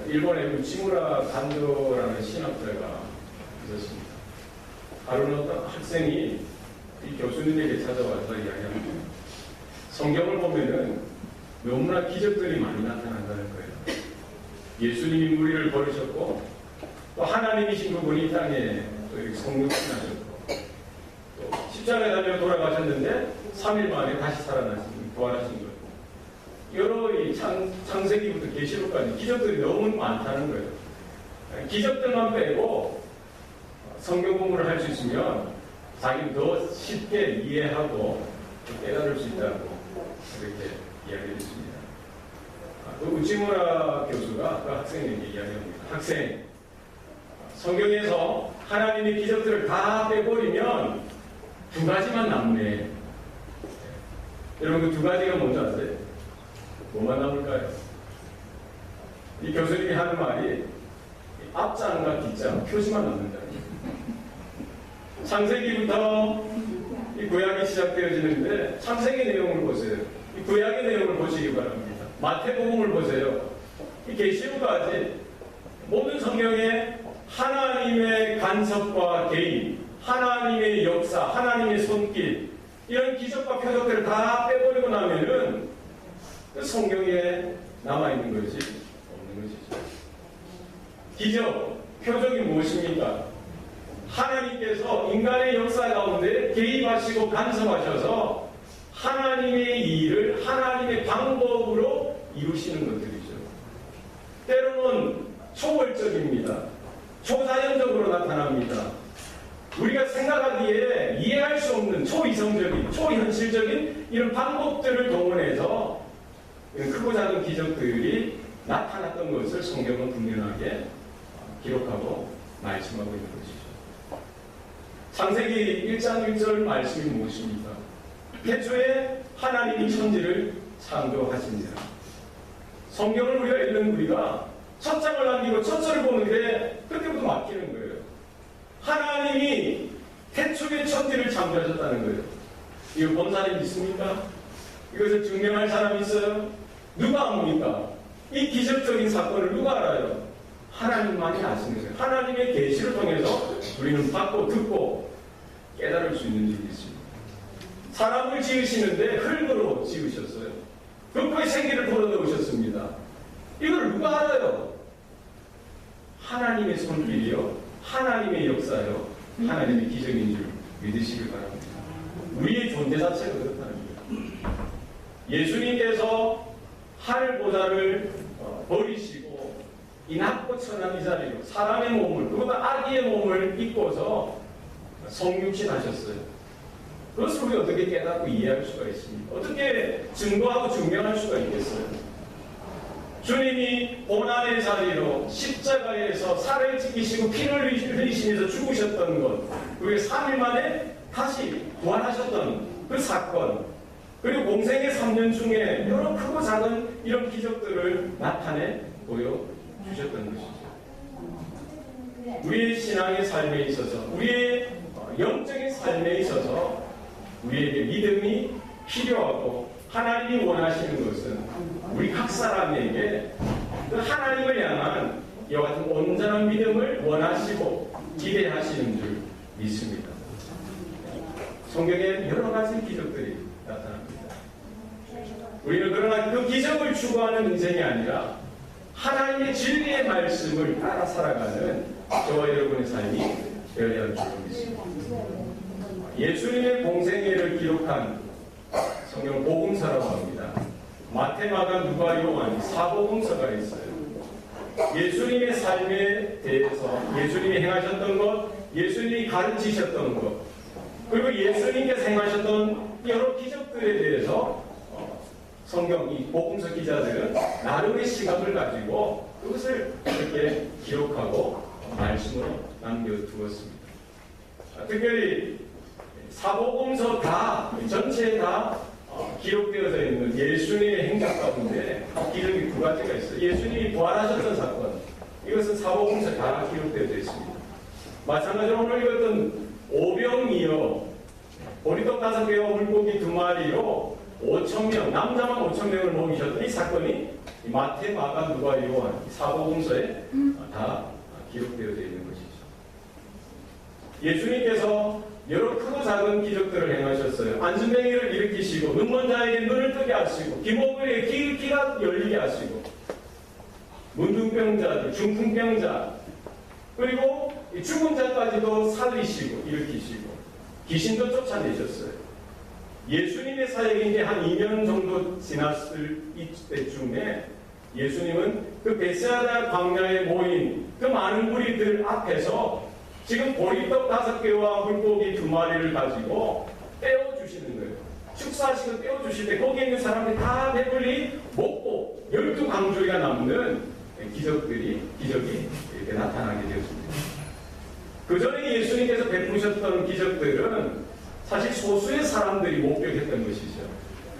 일본의 우치무라 간도라는 신학자가 있었습니다. 하루는 어떤 학생이 이 교수님에게 찾아와서 이야기합니다. 성경을 보면은 너무나 기적들이 많이 나타난다는 거예요. 예수님이 무리를 버리셨고, 또 하나님이신 그분이 이 땅에 또 이렇게 성육신하셨고, 또 십자가에 달려 돌아가셨는데 3일 만에 다시 부활하신 거예요. 여러 이 창세기부터 계시록까지 기적들이 너무 많다는 거예요. 기적들만 빼고 성경 공부를 할 수 있으면 자기는 더 쉽게 이해하고 깨달을 수 있다고 그렇게 이야기했습니다. 그 우치무라 교수가 그 학생에게 이야기합니다. 학생, 성경에서 하나님의 기적들을 다 빼버리면 두 가지만 남네. 여러분 그 두 가지가 뭔지 아세요? 뭐만 남을까요? 이 교수님이 하는 말이 앞장과 뒷장, 표지만 남는다. 창세기부터 이 구약이 시작되어지는데 창세기 내용을 보세요. 이 구약의 내용을 보시기 바랍니다. 마태복음을 보세요. 이 계시록까지 모든 성경에 하나님의 간섭과 개입, 하나님의 역사, 하나님의 손길, 이런 기적과 표적들을 다 빼버리고 나면은 그 성경에 남아있는 것이 없는 것이죠. 기적, 표적이 무엇입니까? 하나님께서 인간의 역사 가운데 개입하시고 간섭하셔서 하나님의 일을 하나님의 방법으로 이루시는 것들이죠. 때로는 초월적입니다. 초자연적으로 나타납니다. 우리가 생각하기에 이해할 수 없는 초이성적인, 초현실적인 이런 방법들을 동원해서 크고 작은 기적들이 나타났던 것을 성경은 분명하게 기록하고 말씀하고 있는 것이죠. 창세기 1장 1절 말씀이 무엇입니까? 태초에 하나님이 천지를 창조하십니다. 성경을 우리가 읽는 우리가 첫 장을 남기고 첫 절을 보는데 그때부터 막히는 거예요. 하나님이 태초에 천지를 창조하셨다는 거예요. 이거 본 사람이 있습니까? 이것을 증명할 사람이 있어요? 누가 압니까? 이 기적적인 사건을 누가 알아요? 하나님만이 아시는 거예요. 하나님의 계시를 통해서 우리는 받고 듣고 깨달을 수 있는 일이 있습니다. 사람을 지으시는데 흙으로 지으셨어요. 흙의 생기를 불어넣으셨습니다. 이걸 누가 알아요? 하나님의 손길이요, 하나님의 역사요, 하나님의 기적인 줄 믿으시길 바랍니다. 우리의 존재 자체가 그렇다는 거예요. 예수님께서 하늘보다를 버리시고 이 낮고 천한 이 자리로 사람의 몸을, 그보다 아기의 몸을 입고서 성육신하셨어요. 그것을 우리 어떻게 깨닫고 이해할 수가 있습니까? 어떻게 증거하고 증명할 수가 있겠어요? 주님이 고난의 자리로 십자가에서 살을 찢기시고 피를 흘리시면서 죽으셨던 것, 그리고 3일 만에 다시 부활하셨던 그 사건, 그리고 공생의 3년 중에 여러 크고 작은 이런 기적들을 나타내 보여주셨던 것이죠. 우리의 신앙의 삶에 있어서, 우리의 영적인 삶에 있어서 우리에게 믿음이 필요하고 하나님이 원하시는 것은 우리 각 사람에게 그 하나님을 향한 이와 같은 온전한 믿음을 원하시고 기대하시는 줄 믿습니다. 성경에 여러 가지 기적들이 나타납니다. 우리는 그러나 그 기적을 추구하는 인생이 아니라 하나님의 진리의 말씀을 따라 살아가는 저와 여러분의 삶이 되어야 할 줄 믿습니다. 예수님의 공생애를 기록한 성경 복음서라고 합니다. 마태, 마가, 누가, 요한 사복음서가 있어요. 예수님의 삶에 대해서 예수님이 행하셨던 것, 예수님이 가르치셨던 것, 그리고 예수님께서 행하셨던 여러 기적들에 대해서 성경 이 복음서 기자들은 나름의 시각을 가지고 그것을 이렇게 기록하고 말씀으로 남겨두었습니다. 특별히 사복음서 전체에 다 기록되어져 있는 예수님의 행적 가운데 기록이 두 가지가 있어요. 예수님이 부활하셨던 사건, 이것은 사복음서에 다 기록되어져 있습니다. 마찬가지로 오늘 읽었던 오병이어, 보리떡 5개와 물고기 2마리로 5,000명, 남자만 5,000명을 먹이셨던 이 사건이 마태, 마가, 누가, 요한 사복음서에 다 기록되어져 있는 것이죠. 예수님께서 여러 크고 작은 기적들을 행하셨어요. 안진뱅이를 일으키시고 눈먼 자에게 눈을 뜨게 하시고 기목을에 귀가 열리게 하시고 문둥병자들, 중풍병자 그리고 죽은 자까지도 살리시고 일으키시고 귀신도 쫓아내셨어요. 예수님의 사역이 이제 한 2년 정도 지났을 이때쯤에 예수님은 그 베세다 광야에 모인 그 많은 무리들 앞에서 지금 보리떡 5개와 물고기 2마리를 가지고 떼어주시는 거예요. 축사하시고 떼어주실 때 거기에 있는 사람들이 다 배불리 먹고 12강조리가 남는 기적이 이렇게 나타나게 되었습니다. 그 전에 예수님께서 베푸셨던 기적들은 사실 소수의 사람들이 목격했던 것이죠.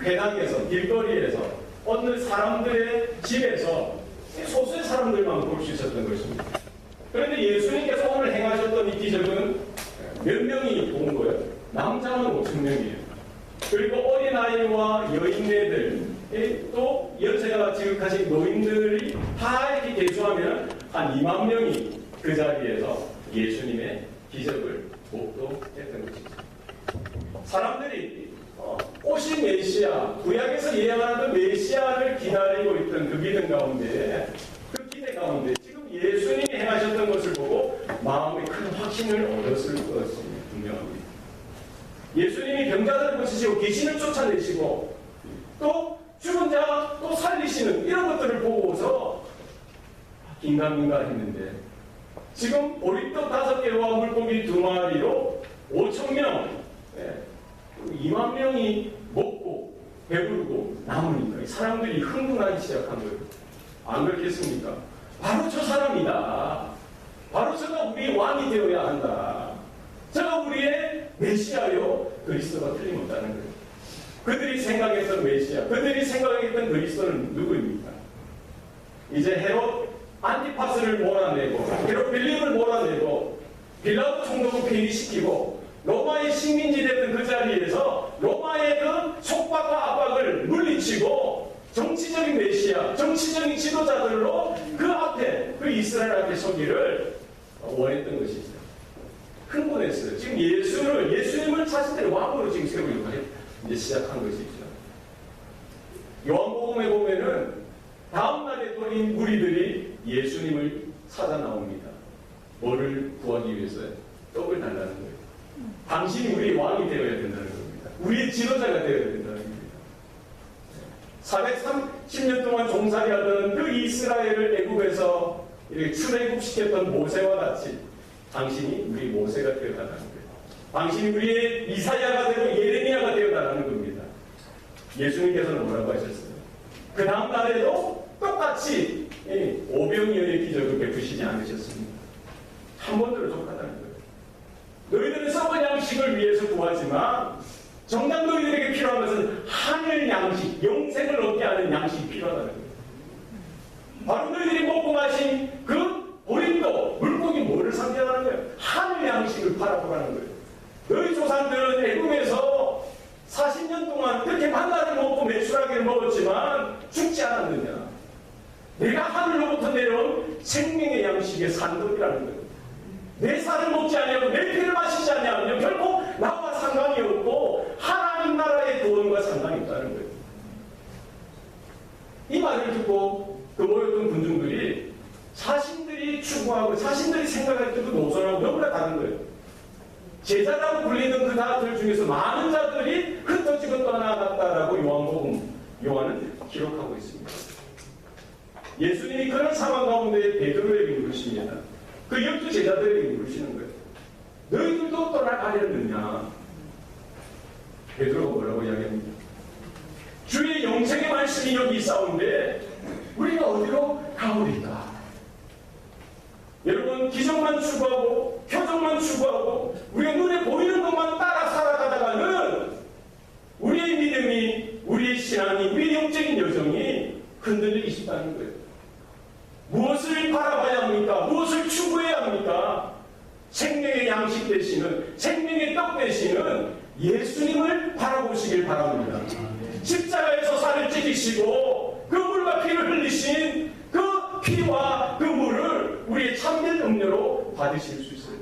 회당에서, 길거리에서, 어느 사람들의 집에서 소수의 사람들만 볼 수 있었던 것입니다. 그런데 예수님께서 오늘 행하셨던 이 기적은 몇 명이 본 거예요? 남자는 5,000명이에요. 그리고 어린아이와 여인네들, 또 연세가 지극하신 노인들이 다 이렇게 개수하면 한 2만 명이 그 자리에서 예수님의 기적을 목도했던 것이죠. 사람들이 오신 메시아, 구약에서 예언하는 메시아를 기다리고 있던 그 믿음 가운데, 그 기대 가운데 지금 예수님이 행하셨던 것을 보고 마음에 큰 확신을 얻었을 것이 분명합니다. 예수님이 병자들을 고치시고 귀신을 쫓아내시고 또 죽은 자 또 살리시는 이런 것들을 보고서 긴가민가 했는데 지금 보리떡 5개와 물고기 2마리로 5,000명, 2만 명이 먹고 배부르고 남으니까 사람들이 흥분하기 시작한 거예요. 안 그렇겠습니까? 바로 저 사람이다. 바로 저가 우리의 왕이 되어야 한다. 저가 우리의 메시아요. 그리스도가 틀림없다는 거예요. 그들이 생각했던 메시아, 그들이 생각했던 그리스도는 누구입니까? 이제 헤롯 안티파스를 몰아내고 헤롯 빌립을 몰아내고 빌라도 총독을 폐위시키고 로마의 식민지 됐던 그 자리에서 로마의 그 속박과 압박을 물리치고 정치적인 메시아, 정치적인 지도자들로 그 앞에, 그 이스라엘 앞에 서기를 원했던 것이죠. 흥분했어요. 지금 예수님을 자신들의 왕으로 지금 세우려고 이제 시작한 것이죠. 요한복음에 보면은 다음날에 또 이 무리들이 예수님을 찾아 나옵니다. 뭐를 구하기 위해서요? 떡을 달라는 거예요. 당신이 우리의 왕이 되어야 된다는 겁니다. 우리의 지도자가 되어야 된다는 겁니다. 430년 동안 종살이하던 그 이스라엘을 애굽에서 이렇게 출애굽시켰던 모세와 같이 당신이 우리 모세가 되어달라는 거예요. 당신이 우리의 이사야가 되고 예레미야가 되어달라는 겁니다. 예수님께서는 뭐라고 하셨어요? 그 다음 날에도 똑같이 오병이어의 기적을 베푸시지 않으셨습니다. 한 번도 족하다는 거예요. 너희들은 썩은 양식을 위해서 구하지만 정작 너희들에게 필요한 것은 하늘 양식, 영생을 얻게 하는 양식이 필요하다는 거예요. 바로 너희들이 먹고 마신 그 보리떡, 물고기 뭐를 상징하는 거예요? 하늘 양식을 바라보라는 거예요. 너희 조상들은 애굽에서 40년 동안 그렇게 만나를 먹고 메추라기를 먹었지만 죽지 않았느냐? 내가 하늘로부터 내려온 생명의 양식의 산돌이라는 거예요. 내 살을 먹지 아니하고 내 피를 마시지 아니하면 결코 나와 상관이 없고 하나님 나라의 구원과 상관이 없다는 거예요. 이 말을 듣고 그 모였던 군중들이 자신들이 추구하고 자신들이 생각했던 그 노선하고 너무나 다른 거예요. 제자라고 불리는 그 자들 중에서 많은 자들이 흩어지고 떠나갔다라고 요한은 기록하고 있습니다. 예수님이 그런 상황 가운데 베드로에게 물으십니다. 그 12제자들에게 물으시는 거예요. 너희들도 떠나가려느냐? 베드로가 뭐라고 이야기합니까? 주의 영생의 말씀이 여기 있사온데 우리가 어디로 가오리까? 여러분, 기적만 추구하고 표정만 추구하고 우리가 눈에 보이는 것만 따라 살아가다가는 우리의 믿음이, 우리의 신앙이, 우리의 영적인 여정이 흔들리기 쉽다는 거예요. 무엇을 바라봐야 합니까? 무엇을 추구해야 합니까? 생명의 양식 되시는, 생명의 떡 되시는 예수님을 바라보시길 바랍니다. 십자가에서 살을 찢으시고 그 물과 피를 흘리신 그 피와 그 물을 우리의 참된 음료로 받으실 수 있어요.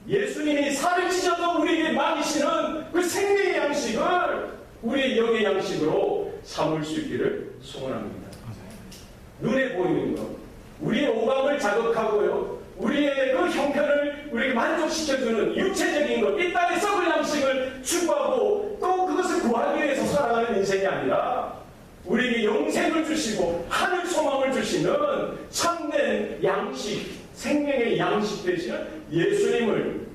예수님이 살을 찢어도 우리에게 맡기시는 그 생명의 양식을 우리의 영의 양식으로 삼을 수 있기를 소원합니다. 눈에 보이는 것, 우리의 오감을 자극하고요, 우리의 그 형편을 우리에게 만족시켜주는 육체적인 것, 이 땅의 썩을 양식을 추구하고 또 그것을 구하기 위해서 살아가는 인생이 아니라 우리에게 영생을 주시고 하늘 소망을 주시는 참된 양식, 생명의 양식 되시는 예수님을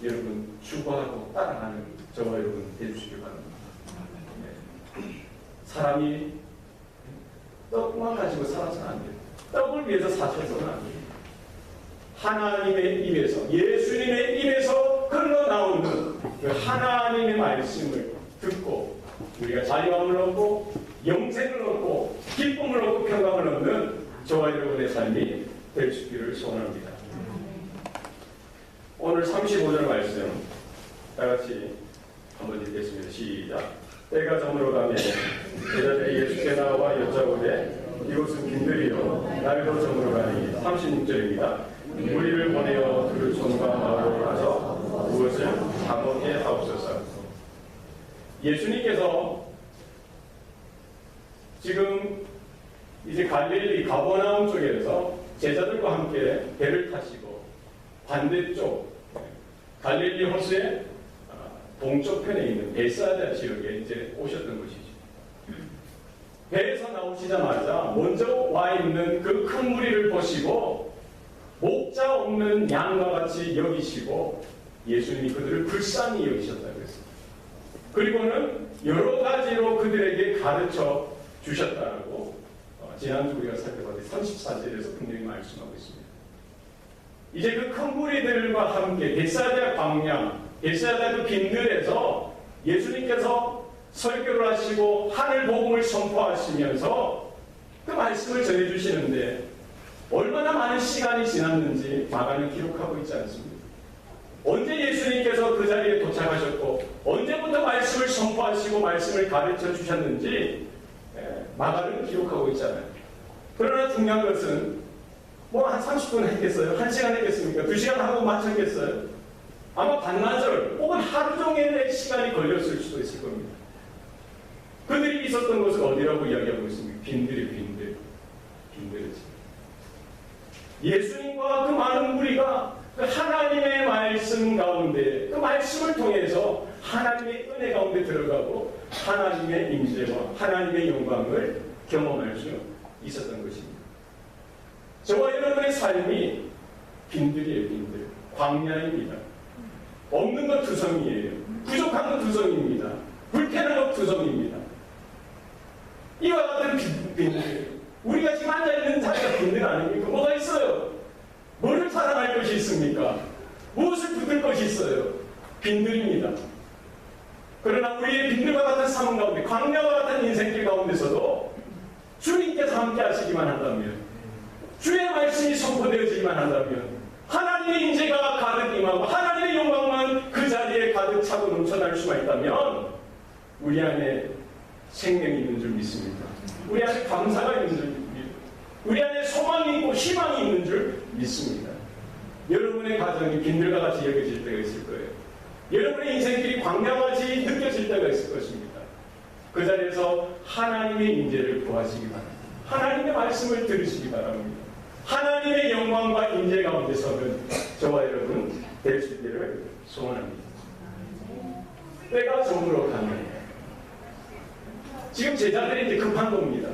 여러분 추구하고 따라가는 저와 여러분 되주시길 바랍니다. 사람이 떡만 가지고 살아서는 안 돼요. 떡을 위해서 사셔서는 안 돼요. 하나님의 입에서, 예수님의 입에서 흘러나오는 그 하나님의 말씀을 듣고 우리가 자유함을 얻고 영생을 얻고 기쁨을 얻고 평강을 얻는 저와 여러분의 삶이 될 수 있기를 소원합니다. 오늘 35절 말씀 다같이 한번 읽겠습니다. 시작. 때가 저물어 가면 제자들이 예수께 나와 여짜오되 이곳은 빈들이요 날도 저물어 가니 36절입니다. 우리를 보내어 그 손과 마을로 가서 무엇을 다 먹게 하옵소서. 예수님께서 지금 이제 갈릴리 가버나움 쪽에서 제자들과 함께 배를 타시고 반대쪽 갈릴리 호수의 동쪽 편에 있는 베사다 지역에 이제 오셨던 것이죠. 배에서 나오시자마자 먼저 와 있는 그 큰 무리를 보시고 목자 없는 양과 같이 여기시고 예수님이 그들을 불쌍히 여기셨다고 했습니다. 그리고는 여러 가지로 그들에게 가르쳐 주셨다고 지난주 우리가 살펴봤던 34절에서 분명히 말씀하고 있습니다. 이제 그 큰 무리들과 함께 벳사다 광야, 벳사다 그 빈들에서 예수님께서 설교를 하시고 하늘 복음을 선포하시면서 그 말씀을 전해주시는데 얼마나 많은 시간이 지났는지 마가는 기록하고 있지 않습니다. 언제 예수님께서 그 자리에 도착하셨고 언제부터 말씀을 선포하시고 말씀을 가르쳐 주셨는지 마가는 기록하고 있잖아요. 그러나 중요한 것은 뭐 한 30분 했겠어요? 1시간 했겠습니까? 2시간 하고 마쳤겠어요? 아마 반나절 혹은 하루 종일의 시간이 걸렸을 수도 있을 겁니다. 그들이 있었던 곳은 어디라고 이야기하고 있습니까? 빈들이지. 예수님과 그 많은 무리가 그 하나님의 말씀 가운데 그 말씀을 통해서 하나님의 은혜 가운데 들어가고 하나님의 임재와 하나님의 영광을 경험할 수 있었던 것입니다. 저와 여러분의 삶이 빈들이에요. 빈들. 광야입니다. 없는 것 두성이에요. 부족한 것 두성입니다. 불편한 것 두성입니다. 이와 같은 빈들. 우리가 지금 앉아있는 자리가 빈들 아닙니까? 뭐가 있어요? 뭐를 사랑할 것이 있습니까? 무엇을 붙들 것이 있어요? 빈들입니다. 그러나 우리의 빈들과 같은 삶 가운데, 광야와 같은 인생길 가운데서도 주님께서 함께 하시기만 한다면, 주의 말씀이 선포되어지기만 한다면, 하나님의 인재가 가득 임하고 하나님의 영광만 그 자리에 가득 차고 넘쳐날 수만 있다면 우리 안에 생명이 있는 줄 믿습니다. 우리 안에 감사가 있는 줄 믿습니다. 우리 안에 소망이 있고 희망이 있는 줄 믿습니다. 여러분의 가정이 빈들과 같이 여겨질 때가 있을 거예요. 여러분의 인생길이 광야같이 느껴질 때가 있을 것입니다. 그 자리에서 하나님의 인재를 구하시기 바랍니다. 하나님의 말씀을 들으시기 바랍니다. 하나님의 영광과 인재 가운데서는 저와 여러분 될 수 있기를 소원합니다. 때가 저물어 가면 지금 제자들이 이제 급한 겁니다.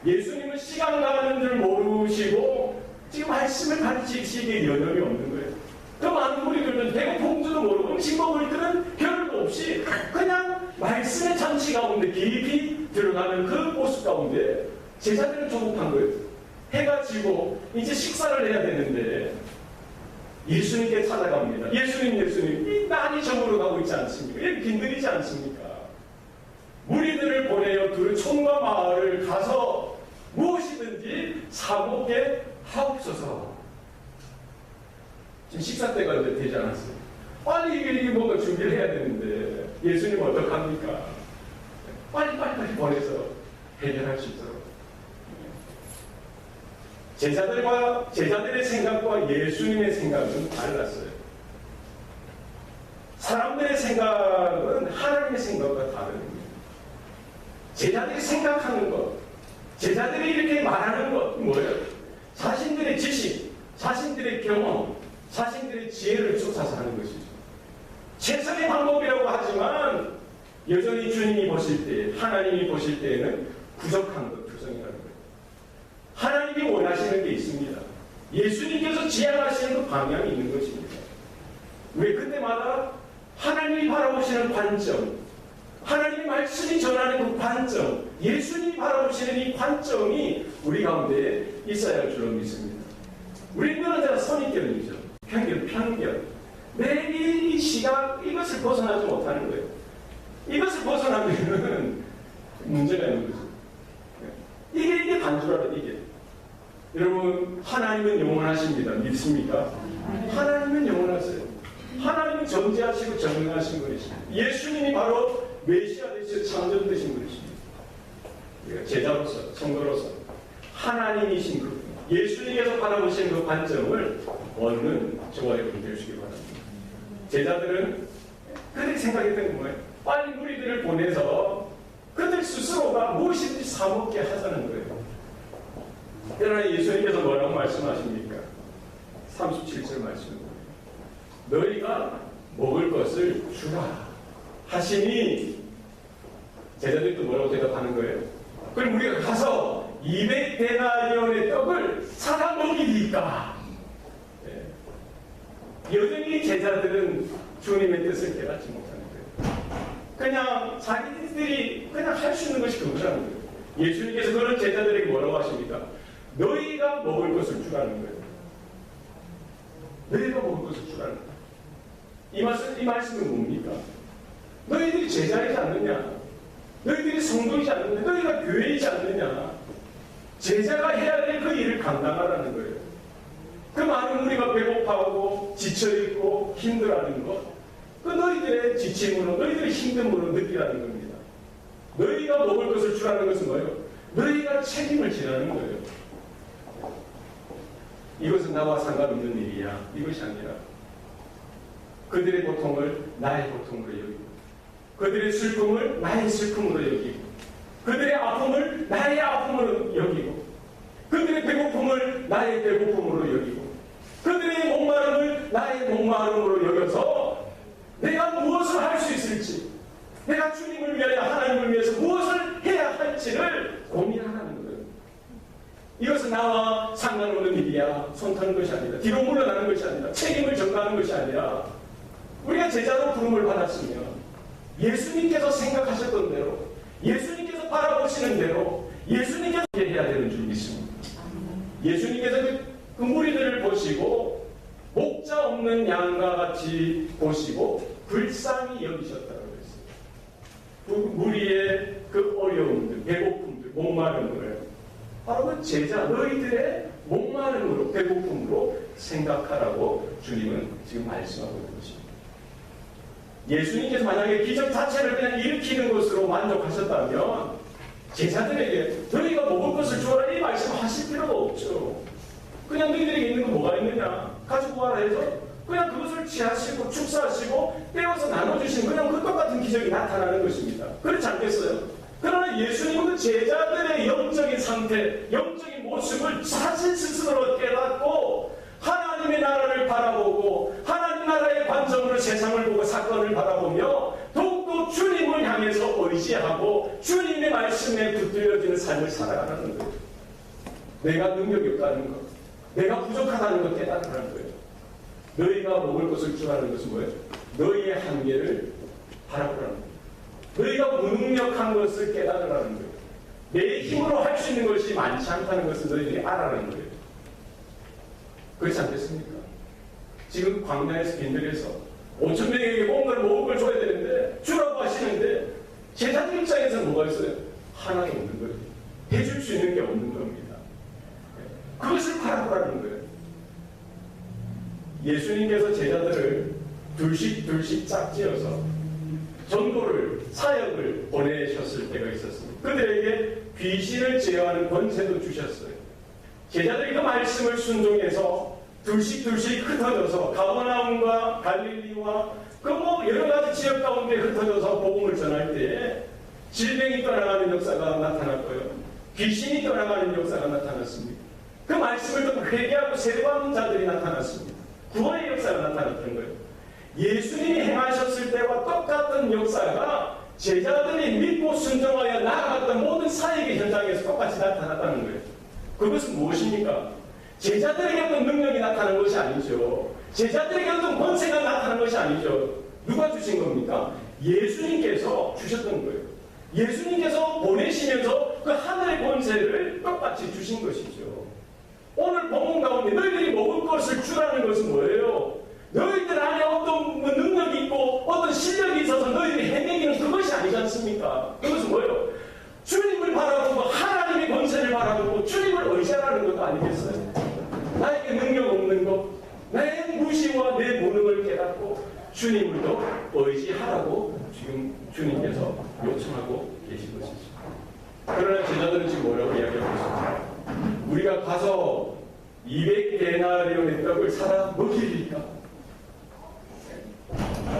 예수님은 시간 가는 줄 모르시고 지금 말씀을 가르치시기에 여념이 없는 거예요. 그 많은 무리들은 배고픈 줄도 모르고 음식 먹을 때는 별도 없이 그냥 말씀의 잠시 가운데 깊이 들어가는 그 모습 가운데 제자들은 조급한 거예요. 해가 지고 이제 식사를 해야 되는데 예수님께 찾아갑니다. 예수님 이 많이 저물어 가고 있지 않습니까? 이렇게 빈들이지 않습니까? 무리들을 보내어 그 촌과 마을을 가서 무엇이든지 사먹게 하옵소서. 지금 식사 때가 이제 되지 않았어요. 빨리 이게 뭔가 준비를 해야 되는데 예수님 어떡합니까? 빨리 보내서 해결할 수 있도록. 제자들의 생각과 예수님의 생각은 달랐어요. 사람들의 생각은 하나님의 생각과 다른 겁니다. 제자들이 생각하는 것, 제자들이 이렇게 말하는 것 뭐예요? 자신들의 지식, 자신들의 경험, 자신들의 지혜를 쫓아서 하는 것이죠. 최선의 방법이라고 하지만 여전히 주님이 보실 때, 하나님이 보실 때에는 부족한 것, 부정이라는 거예요. 하나님이 원하시는 게 있습니다. 예수님께서 지향하시는 그 방향이 있는 것입니다. 왜 그때마다 하나님이 바라보시는 관점, 하나님의 말씀이 전하는 그 관점, 예수님이 바라보시는 이 관점이 우리 가운데 있어야 할 줄로 믿습니다. 우리는 언제나 선입견이죠. 편견. 내 이 시각, 이것을 벗어나지 못하는 거예요. 이것을 벗어나면 문제가 있는 거죠. 이게 단조라도 이게. 여러분, 하나님은 영원하십니다. 믿습니까? 하나님은 영원하세요. 하나님은 존재하시고 전능하신 분이십니다. 예수님이 바로 메시아 되시고 창조주 되신 분이십니다. 제자로서, 성도로서 하나님이신 그 예수님께서 바라보시는 그 관점을 얻는 저와 여러분 되시기 바랍니다. 제자들은 그들이 생각했던 건 뭐예요? 빨리 무리들을 보내서 그들 스스로가 무엇이든지 사먹게 하자는 거예요. 그러나 예수님께서 뭐라고 말씀하십니까? 37절 말씀. 너희가 먹을 것을 주라 하시니 제자들이 또 뭐라고 대답하는 거예요? 그럼 우리가 가서 200데나리온의 떡을 사다 먹이니까. 여전히 제자들은 주님의 뜻을 깨닫지 못하는 거예요. 그냥 자기들이 그냥 할 수 있는 것이 그거라는 거예요. 예수님께서 그런 제자들에게 뭐라고 하십니까? 너희가 먹을 것을 주라는 거예요. 너희가 먹을 것을 주라는 거예요. 이 말씀은 뭡니까? 너희들이 제자이지 않느냐? 너희들이 성도이지 않느냐? 너희가 교회이지 않느냐? 제자가 해야 될 그 일을 감당하라는 거예요. 그 많은 우리가 배고파하고 지쳐있고 힘들어하는 것, 그 너희들의 지침으로, 너희들의 힘듦으로 느끼라는 겁니다. 너희가 먹을 것을 주라는 것은 뭐예요? 너희가 책임을 지라는 거예요. 이것은 나와 상관없는 일이야. 이것이 아니라 그들의 고통을 나의 고통으로 여기고, 그들의 슬픔을 나의 슬픔으로 여기고, 그들의 아픔을 나의 아픔으로 여기고, 그들의 배고픔을 나의 배고픔으로 여기고, 그들의 목마름을 나의 목마름으로 여겨서 내가 무엇을 할 수 있을지, 내가 주님을 위하여 하나님을 위해서 무엇을 해야 할지를 고민하라는 거예요. 이것은 나와 상관없는 일이야. 손 터는 것이 아니라, 뒤로 물러나는 것이 아니라, 책임을 전가하는 것이 아니라, 우리가 제자로 부름을 받았으면 예수님께서 생각하셨던 대로, 예수님께서 바라보시는 대로 예수님께서 해야 되는 줄 믿습니다. 예수님께서 그 무리들을 보시고 목자 없는 양과 같이 보시고 불쌍히 여기셨다고 했어요. 그 무리의 그 어려움들, 배고픔들, 목마름을 바로 그 제자 너희들의 목마름으로, 배고픔으로 생각하라고 주님은 지금 말씀하고 있는 것입니다. 예수님께서 만약에 기적 자체를 그냥 일으키는 것으로 만족하셨다면 제자들에게 너희가 먹을 것을 주어라 이 말씀하실 필요가 없죠. 그냥 너희들에게 있는 거 뭐가 있느냐 가지고 와라 해서 그냥 그것을 취하시고 축사하시고 떼어서 나눠주시는 그냥 그 똑같은 기적이 나타나는 것입니다. 그렇지 않겠어요? 그러나 예수님은 그 제자들의 영적인 상태, 영적인 모습을 자신 스스로 깨닫고 하나님의 나라를 바라보고 하나님 나라의 관점으로 세상을 보고 사건을 바라보며 더욱더 주님을 향해서 의지하고 주님의 말씀에 붙들려지는 삶을 살아가는 거예요. 내가 능력이 없다는 것, 내가 부족하다는 것 깨닫는 거예요. 너희가 먹을 것을 주라는 것은 뭐예요? 너희의 한계를 바라보라는 거예요. 너희가 무능력한 것을 깨달으라는 거예요. 내 힘으로 할 수 있는 것이 많지 않다는 것을 너희들이 알아라는 거예요. 그렇지 않겠습니까? 지금 광야에서 빈들에서 5,000명에게 뭔가를 먹을 걸 줘야 되는데 주라고 하시는데 제자들 입장에서는 뭐가 있어요? 하나도 없는 거예요. 해줄 수 있는 게 없는 겁니다. 그것을 바라보라는 거예요. 예수님께서 제자들을 둘씩 짝지어서 전도를 사역을 보내셨을 때가 있었습니다. 그들에게 귀신을 제어하는 권세도 주셨어요. 제자들이 그 말씀을 순종해서 둘씩 흩어져서 가버나움과 갈릴리와 그 여러 가지 지역 가운데 흩어져서 복음을 전할 때에 질병이 떠나가는 역사가 나타났고요. 귀신이 떠나가는 역사가 나타났습니다. 그 말씀을 듣고 회개하고 세례받는 자들이 나타났습니다. 구원의 역사가 나타났던 거예요. 예수님이 행하셨을 때와 똑같은 역사가 제자들이 믿고 순종하여 나아갔던 모든 사역의 현장에서 똑같이 나타났다는 거예요. 그것은 무엇입니까? 제자들에게 어떤 능력이 나타나는 것이 아니죠. 제자들에게 어떤 권세가 나타나는 것이 아니죠. 누가 주신 겁니까? 예수님께서 주셨던 거예요. 예수님께서 보내시면서 그 하늘의 권세를 똑같이 주신 것이죠. 오늘 본문 가운데 너희들이 먹을 것을 주라는 것은 뭐예요? 너희들 안에 어떤 능력이 있고 어떤 실력이 있어서 너희들이 해내기는 그것이 아니지 않습니까? 그것은 뭐예요? 주님을 바라보고 하나님의 권세를 바라보고 주님을 의지하라는 것 아니겠어요? 나에게 능력 없는 것, 내 무시와 내 무능을 깨닫고 주님을 더 의지하라고 지금 주님께서 요청하고 계신 것이죠. 그러나 제자들은 지금 뭐라고 이야기하고 있습니다. 우리가 가서 200데나리온의 떡을 사다 먹이리까?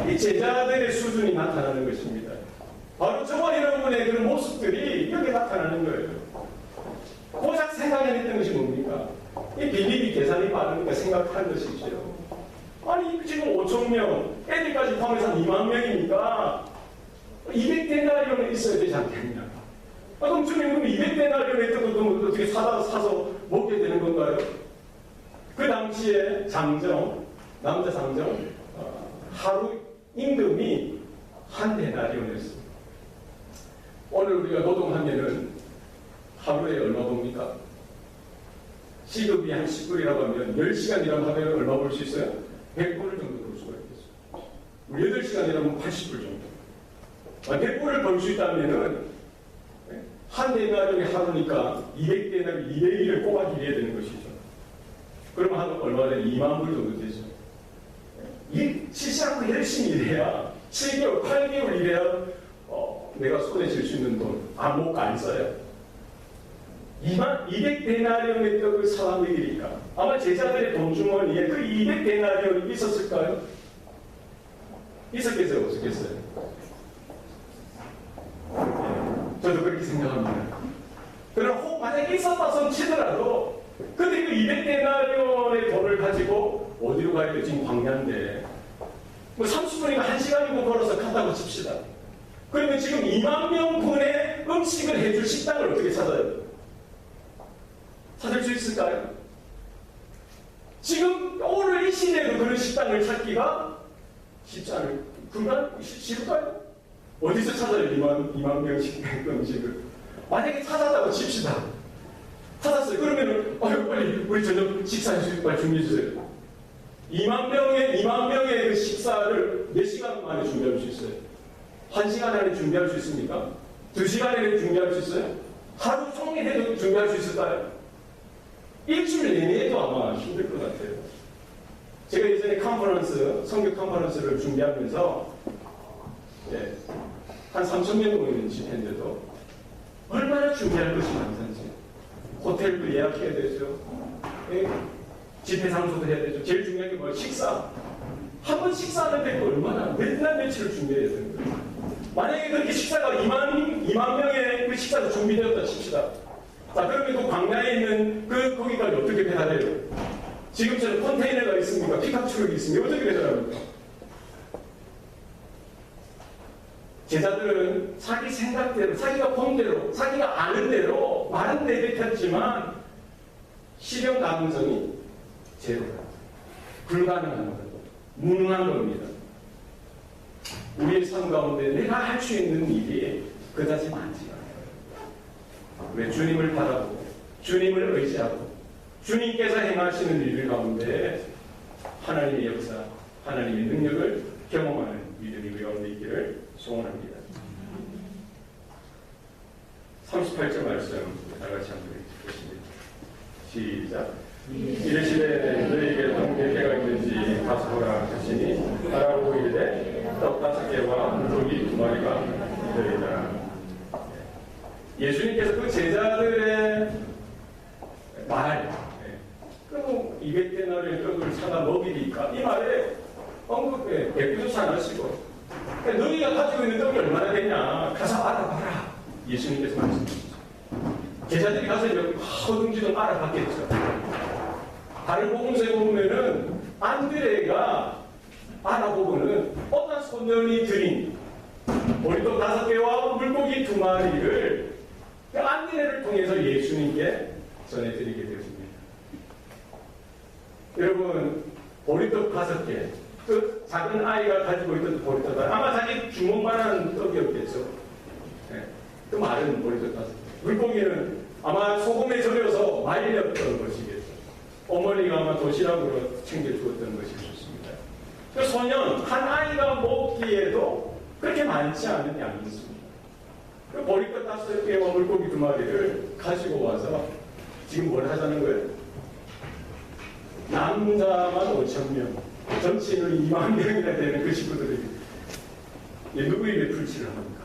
이 제자들의 수준이 나타나는 것입니다. 바로 저와 여러분의 그런 모습들이 여기 나타나는 거예요. 고작 생각해냈던 것이 뭡니까? 이 비밀이 계산이 빠르니까 생각한 것이죠. 아니 지금 5,000명, 애들까지 포함해서 2만 명이니까 200데나리온은 있어야 되지 않겠냐? 그럼 주님 그럼 200데나리온에 있던 것도 어떻게 사서 먹게 되는 건가요? 그 당시에 남자 장정 하루 임금이 한 데나리온이었습니다. 오늘 우리가 노동하면은 하루에 얼마 봅니까? 시급이 한 10불이라고 하면 10시간 일하면 하루에 얼마 벌 수 있어요? 100불 정도 벌 수가 있겠어요. 8시간 일하면 80불 정도. 100불을 벌 수 있다면은 한 데나리온이 하루니까 200데나리온 200일을 꼬박 일해야 되는 것이죠. 그러면 한 얼마 전에 2만 불 정도 되죠. 쉬지 않고 열심히 일해야 7개월, 8개월 일해야 내가 손에 쥘 수 있는 돈 못 안 써요. 200데나리온의 떡을 사다 먹이니까 아마 제자들의 돈 주머니에 그 200데나리온이 있었을까요? 있었겠어요? 없었겠어요? 저도 그렇게 생각합니다. 그러나 만약에 있었다 손 치더라도 근데 그 200데나리온의 돈을 가지고 어디로 가야 돼요? 지금 광야인데 30분이면 1시간이고 걸어서 간다고 칩시다. 그러면 지금 2만 명분의 음식을 해줄 식당을 어떻게 찾아요? 찾을 수 있을까요? 지금 오늘 이 시대에도 그런 식당을 찾기가 쉽지 않을 쉽을까요? 어디서 찾아요? 2만 명씩 음식을. 만약에 찾았다고 칩시다. 찾았어요. 그러면 빨리 우리 저녁 식사 빨리 준비해 주세요. 2만 명의 그 식사를 몇 시간 만에 준비할 수 있어요? 1시간 안에 준비할 수 있습니까? 2시간 안에 준비할 수 있어요? 하루 종일 해도 준비할 수 있을까요? 일주일 내내 해도 아마 힘들 것 같아요. 제가 예전에 성격 컨퍼런스를 준비하면서 한 3,000명 모이는 집회인데도 얼마나 준비할 것이 많던지 호텔도 예약해야 되죠. 집회 장소도 해야 되죠. 제일 중요한 게 뭐예요? 식사. 한 번 식사하는데 얼마나 몇 날 며칠을 준비해야 되는 거예요. 만약에 그렇게 식사가 2만 명의 그 식사가 준비되었다 칩시다. 자, 그러면 그 광야에 있는 거기까지 어떻게 배달해요? 지금처럼 컨테이너가 있습니까? 픽업 트럭이 있습니까? 어떻게 배달합니까? 제자들은 자기 생각대로, 자기가 본 대로, 자기가 아는 대로 말은 내뱉었지만 실현 가능성이 제로다. 불가능한 겁니다. 무능한 겁니다. 우리의 삶 가운데 내가 할 수 있는 일이 그다지 많지 않아요. 왜 주님을 바라보고 주님을 의지하고 주님께서 행하시는 일 가운데 하나님의 역사, 하나님의 능력을 경험하는 믿음이 우리 가운데 있기를 소원합니다. 38절 말씀 다 같이 한번 읽겠습니다. 시작. 이르시되 너희에게 어떤 계획가 있는지 가서 보라 하시니 바라보고 이르되 떡 5개와 물고기 2마리가 기도이다. 예수님께서 그 제자들의 말, 그 200데나리의 떡을 사다 먹이니까 이 말에 언급에 백부조차 안 하시고 너희가 가지고 있는 떡이 얼마나 되냐 가서 알아봐라. 예수님께서 말씀하시죠. 제자들이 가서 허둥지둥 알아봤겠죠. 다른 복음서에 보면은 안드레가 알아보고는 어떤 소년이 드린 보리떡 5개와 물고기 2마리를 그 안드레를 통해서 예수님께 전해드리게 되었습니다. 여러분, 보리떡 5개, 그 작은 아이가 가지고 있던 보리떡, 아마 자기 주먹만한 떡이었겠죠. 네. 그 마른 보리떡 5개. 물고기는 아마 소금에 절여서 말렸던 것이겠죠. 어머니가 아마 도시락으로 챙겨주었던 것일 수 있습니다. 그 소년, 한 아이가 먹기에도 그렇게 많지 않은 양이 있습니다. 그 보리떡 5개와 물고기 2마리를 가지고 와서 지금 뭘 하자는 거예요? 남자만 5,000명, 전체인으로 2만 명이나 되는 그 식구들이 누구에게 불치를 합니까?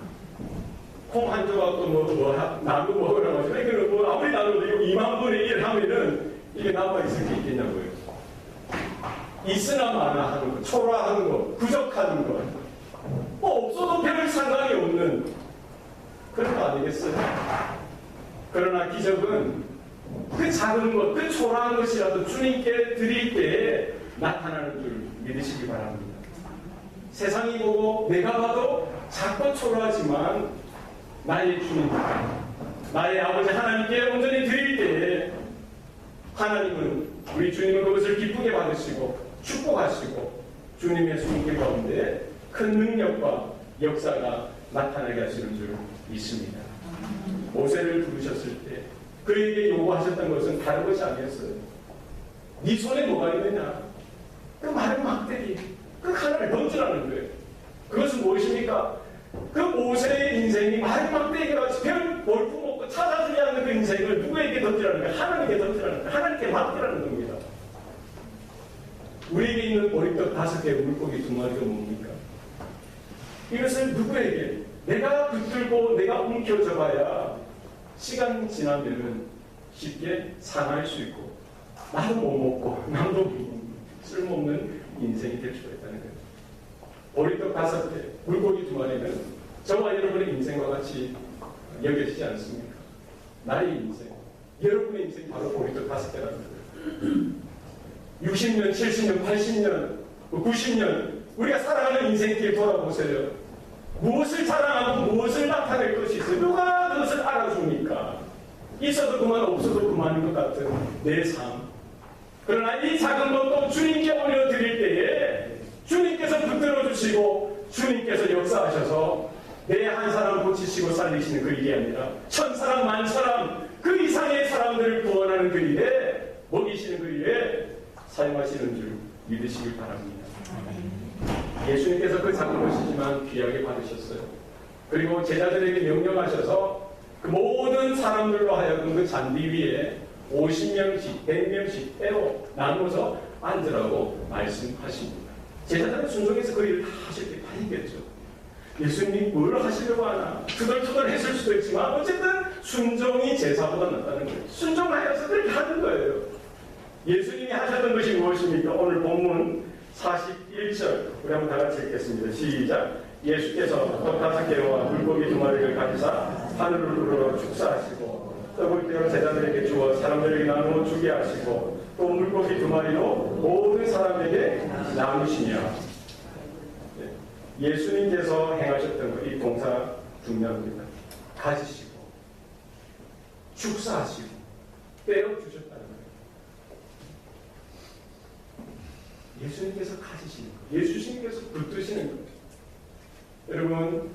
콩 한 조각 또 나무 먹으라고 하죠. 이거는 뭐 아무리 나눠도 이거 2만 분의 1 하면은 이게 남아있을 게 있겠냐고요. 있으나 마나 하는 거, 초라하는 거, 부족하는 거, 뭐 없어도 별 상관이 없는 그런 거 아니겠어요? 그러나 기적은 그 작은 것, 그 초라한 것이라도 주님께 드릴 때에 나타나는 줄 믿으시기 바랍니다. 세상이 보고 내가 봐도 작고 초라하지만 나의 주님, 나의 아버지 하나님께 온전히 드릴 때에 하나님은, 우리 주님은 그것을 기쁘게 받으시고 축복하시고 주님의 손길 가운데 큰 능력과 역사가 나타나게 하시는 줄 믿습니다. 모세를 부르셨을 때 그에게 요구하셨던 것은 다른 것이 아니었어요. 네 손에 뭐가 있느냐? 그 마른 막대기, 그 하나를 던지라는 거예요. 그것은 무엇입니까? 그 모세의 인생이 마른 막대기가 별 볼품 없고 찾아지지 않는 그 인생을 누구에게 던지라는 거예요? 하나님께 던지라는 거예요. 하나님께 맡기라는 겁니다. 우리에게 있는 보리떡 5개, 물고기 2마리가 뭡니까? 이것을 누구에게? 내가 붙들고 내가 움켜져봐야 시간 지나면은 쉽게 상할 수 있고 나도 못 먹고 남도 쓸모없는 인생이 될 수가 있다는 거예요. 보리떡 5개, 물고기 2마리는 저와 여러분의 인생과 같이 여겨지지 않습니까? 나의 인생, 여러분의 인생이 바로 보리떡 5개라는 거예요. 60년, 70년, 80년, 90년 우리가 살아가는 인생길 돌아보세요. 무엇을 자랑하고 무엇을 나타낼 것이 있어요? 누가 그것을 알아줍니까? 있어도 그만 없어도 그만인 것 같은 내 삶. 그러나 이 작은 것도 주님께 올려드릴 때에 주님께서 붙들어 주시고 주님께서 역사하셔서 내 한 사람 고치시고 살리시는 그 일이 아니라 1000사람, 10,000사람 그 이상의 사람들을 구원하는 그 일에, 먹이시는 그 일에 사용하시는 줄 믿으시길 바랍니다. 예수님께서 그 작은 것이지만 귀하게 받으셨어요. 그리고 제자들에게 명령하셔서 그 모든 사람들로 하여금 그 잔디 위에 50명씩, 100명씩 때로 나누어서 앉으라고 말씀하십니다. 제자들은 순종해서 그 일을 다 하실 때 아니겠죠. 예수님이 뭘 하시려고 하나 투덜투덜 했을 수도 있지만 어쨌든 순종이 제사보다 낫다는 거예요. 순종하여서 그렇게 하는 거예요. 예수님이 하셨던 것이 무엇입니까? 오늘 본문 41절 우리 한번 다 같이 읽겠습니다. 시작. 예수께서 떡 5개와 물고기 2마리를 가지사 하늘을 축사하시고 떡을 떼어 제자들에게 주어 사람들에게 나누어 주게 하시고 또 물고기 2마리로 모든 사람에게 나누시며. 예수님께서 행하셨던 것, 이 동사 중요합니다. 가지시고 축사하시고 떼어주셨다는 거예요. 예수님께서 가지시는 것, 예수님께서 붙드시는 것. 여러분,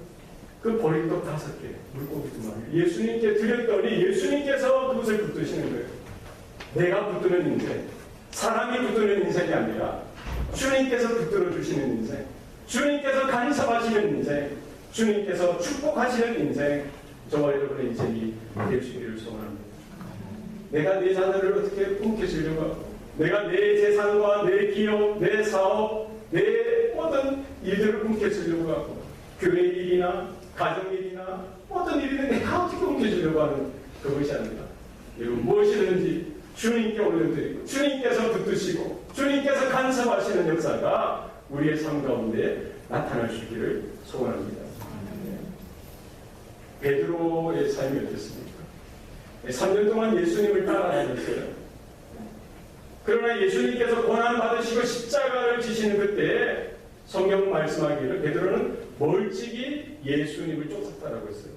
그 보리떡 5개, 물고기 2마리 예수님께 드렸더니 예수님께서 그것을 붙드시는 거예요. 내가 붙드는 인생, 사람이 붙드는 인생이 아니라 주님께서 붙들어 주시는 인생, 주님께서 간섭하시는 인생, 주님께서 축복하시는 인생, 저와 여러분의 인생이 되시기를 소원합니다. 내가 내 자녀를 어떻게 움켜쥐려고 하고, 내가 내 재산과 내 기업, 내 사업, 내 모든 일들을 움켜쥐려고 하고, 교회 일이나 가정 일이나 어떤 일이든 내가 어떻게 옮겨주려고 하는 그것이 아니라 여러분 무엇이든지 주님께 올려드리고 주님께서 붙드시고 주님께서 간섭하시는 역사가 우리의 삶 가운데 나타날 수 있기를 소원합니다. 베드로의 삶이 어땠습니까? 3년 동안 예수님을 따라다녔어요. 그러나 예수님께서 고난받으시고 십자가를 지시는 그때 성경은 말씀하기를 베드로는 멀찍이 예수님을 쫓았다라고 했어요.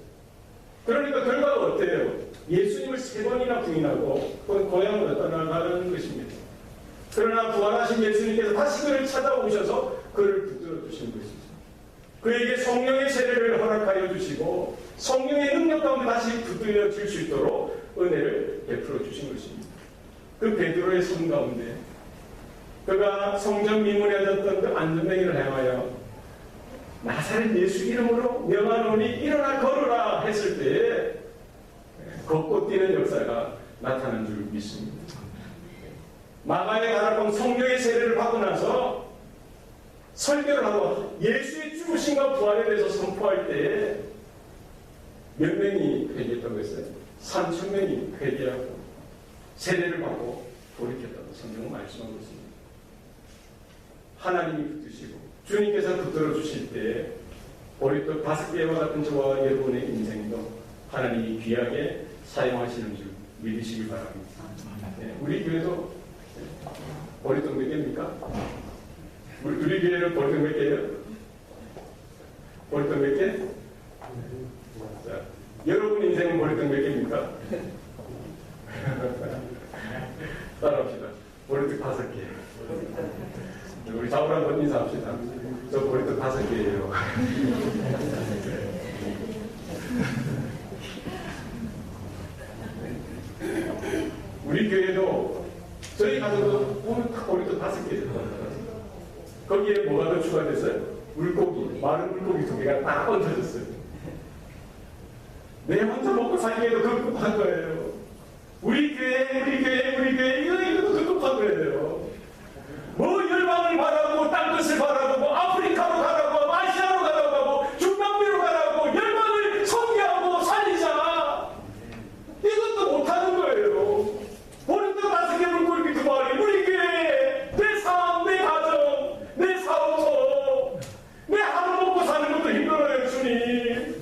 그러니까 결과가 어때요? 예수님을 3번이나 부인하고 고향으로 떠나가는 것입니다. 그러나 부활하신 예수님께서 다시 그를 찾아오셔서 그를 붙들어 주신 것이죠. 그에게 성령의 세례를 허락하여 주시고 성령의 능력 가운데 다시 붙들려 줄 수 있도록 은혜를 베풀어 주신 것입니다. 그 베드로의 삶 가운데 그가 성전 미문에 앉았던 그 안전뱅이를 향하여 나사렛 예수 이름으로 명하노니 일어나 걸으라 했을 때에 걷고 뛰는 역사가 나타난 줄 믿습니다. 마가의 가락방 성령의 세례를 받고 나서 설교를 하고 예수의 죽으심과 부활에 대해서 선포할 때에 몇 명이 회개했다고 했어요? 3,000명이 회개하고 세례를 받고 돌이켰다고 성경은 말씀하고 있습니다. 하나님이 붙드시고 주님께서 붙들어 주실 때 보리떡 5개와 같은 저와 여러분의 인생도 하나님이 귀하게 사용하시는 줄 믿으시기 바랍니다. 네, 우리 교회도 보리떡 몇 개입니까? 우리 교회는 보리떡 몇 개예요? 보리떡 몇 개? 자, 여러분 인생은 보리떡 몇 개입니까? 따라합시다. 보리떡 5개. 우리 좌우로 한번 인사합시다. 저 보리떡 5개예요. 우리 교회도 저희 가족도 보리떡 5개. 거기에 뭐가 더 추가됐어요? 물고기, 마른 물고기 2개가 딱 얹혀졌어요. 내 혼자 먹고 살기에도 급급한 거예요. 우리 교회, 이것도 급급한 거예요. 뭐 열방을 바라고, 땅끝을 바라고, 뭐 아프리카로 가라고, 아시아로 가라고, 중남미로 가라고, 열방을 선교하고 살리자. 이것도 못하는 거예요. 보리떡 5개 물고기 2마리, 우리 교회, 내 삶, 내 가정, 내 사업소, 내 하루 먹고 사는 것도 힘들어요, 주님.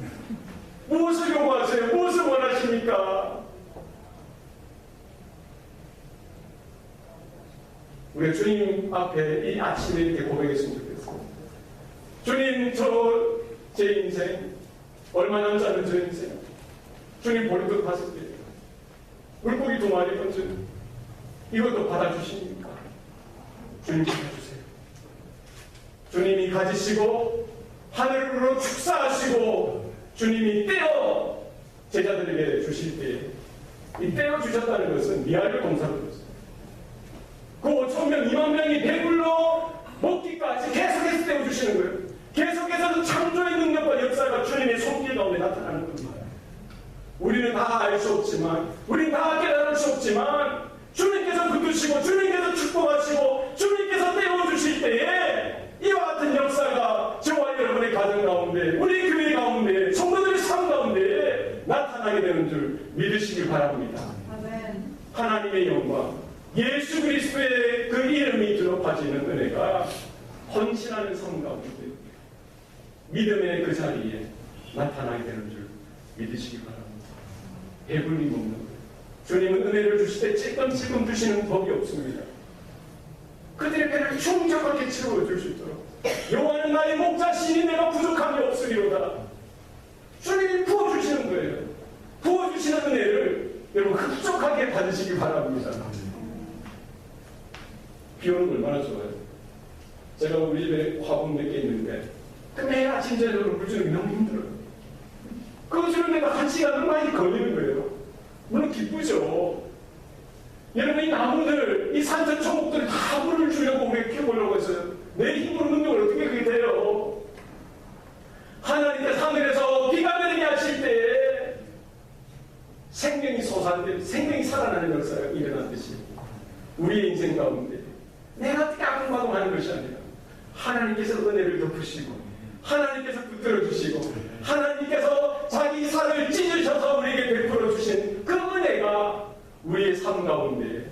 무엇을 요구하세요? 무엇을 원하십니까? 우리가 주님 앞에 이 아침에 이렇게 고백했으면 좋겠어요. 주님, 제 인생, 얼마 남지 않은 저 인생, 주님 보리떡 5개, 물고기 2마리 얹은 이것도 받아주십니까? 주님 받아주세요. 주님이 가지시고 하늘으로 축사하시고 주님이 떼어 제자들에게 주실 때 이 떼어 주셨다는 것은 미아를 검사로 줬어요. 그 5,000명, 2만 명이 배불러 먹기까지 계속해서 떼어주시는 거예요. 계속해서 창조의 능력과 역사가 주님의 손길 가운데 나타나는 겁니다. 우리는 다 알 수 없지만, 우리는 다 깨달을 수 없지만, 주님께서 붙드시고, 주님께서 축복하시고, 주님께서 떼어주실 때에 이와 같은 역사가 저와 여러분의 가정 가운데, 우리 교회 가운데, 성도들의 삶 가운데 나타나게 되는 줄 믿으시길 바랍니다. 아멘. 하나님의 영광, 예수 그리스도의 그 이름이 드높아지는 은혜가 헌신하는 삶 가운데 믿음의 그 자리에 나타나게 되는 줄 믿으시기 바랍니다. 배불림 없는 거예요. 주님은 은혜를 주실 때 찔끔찔끔 주시는 법이 없습니다. 그들의 배를 충족하게 채워줄 수 있도록 여호와는 나의 목자시니 내가 부족함이 없으리로다. 주님이 부어주시는 거예요. 부어주시는 은혜를 여러분 흡족하게 받으시기 바랍니다. 비 오는 거 얼마나 좋아요. 제가 우리 집에 화분 몇 개 있는데 그 매일 아침 저녁으로 물 주는 게 너무 힘들어요. 그거 주는 데가 1시간은 많이 걸리는 거예요. 물론 기쁘죠. 여러분 이 나무들, 이 산천 초목들 다 물을 주려고 우리가 키워보려고 했어요. 내 힘으로 능력을 어떻게 그게 돼요. 하나님께서 하늘에서 비가 내리게 하실 때 생명이 솟아나는 생명이 살아나는 역사가 일어났듯이 우리의 인생 가운데 내가 까꿍마꿍 하는 것이 아니라 하나님께서 은혜를 덮으시고 하나님께서 붙들어 주시고 하나님께서 자기 살을 찢으셔서 우리에게 베풀어 주신 그 은혜가 우리의 삶 가운데,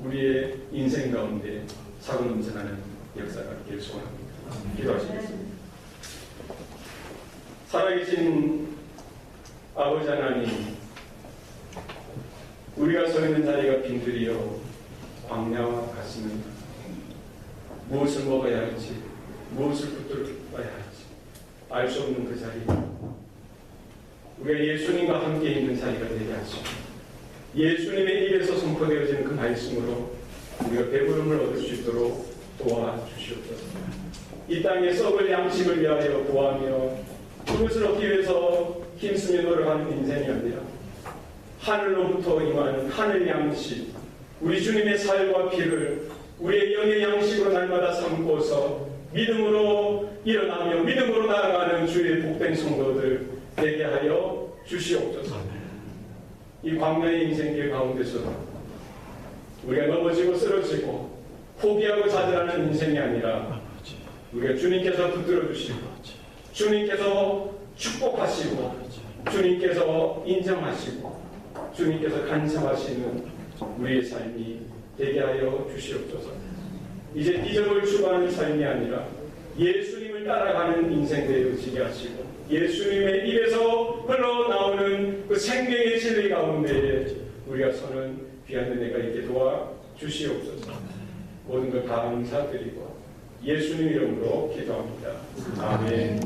우리의 인생 가운데 차고 넘쳐나는 역사가 있기를 소원합니다. 기도하시겠습니다. 살아계신 아버지 하나님, 우리가 서 있는 자리가 빈들이요 광야와 같습니다. 무엇을 먹어야 할지, 무엇을 붙들어야 할지 알 수 없는 그 자리, 우리가 예수님과 함께 있는 자리가 되게 하시고 예수님의 입에서 선포되어지는 그 말씀으로 우리가 배부름을 얻을 수 있도록 도와주시옵소서. 이 땅에 썩을 양식을 위하여 구하며 그것을 얻기 위해서 힘쓰며 노력하는 인생이 아니라 하늘로부터 임하는 하늘 양식, 우리 주님의 살과 피를 우리의 영의 양식으로 날마다 삼고서 믿음으로 일어나며 믿음으로 나아가는 주의 복된 성도들 되게 하여 주시옵소서. 이 광야의 인생길 가운데서도 우리가 넘어지고 쓰러지고 포기하고 좌절하는 인생이 아니라 우리가 주님께서 붙들어 주시고 주님께서 축복하시고 주님께서 인정하시고 주님께서 간섭하시는 우리의 삶이 되게 하여 주시옵소서. 이제 기적을 추구하는 삶이 아니라 예수님을 따라가는 인생 되어지게 하시고 예수님의 입에서 흘러나오는 그 생명의 진리 가운데에 우리가 서는 귀한 은혜가 있게 도와주시옵소서. 모든 것 감사드리고 예수님 이름으로 기도합니다. 아멘.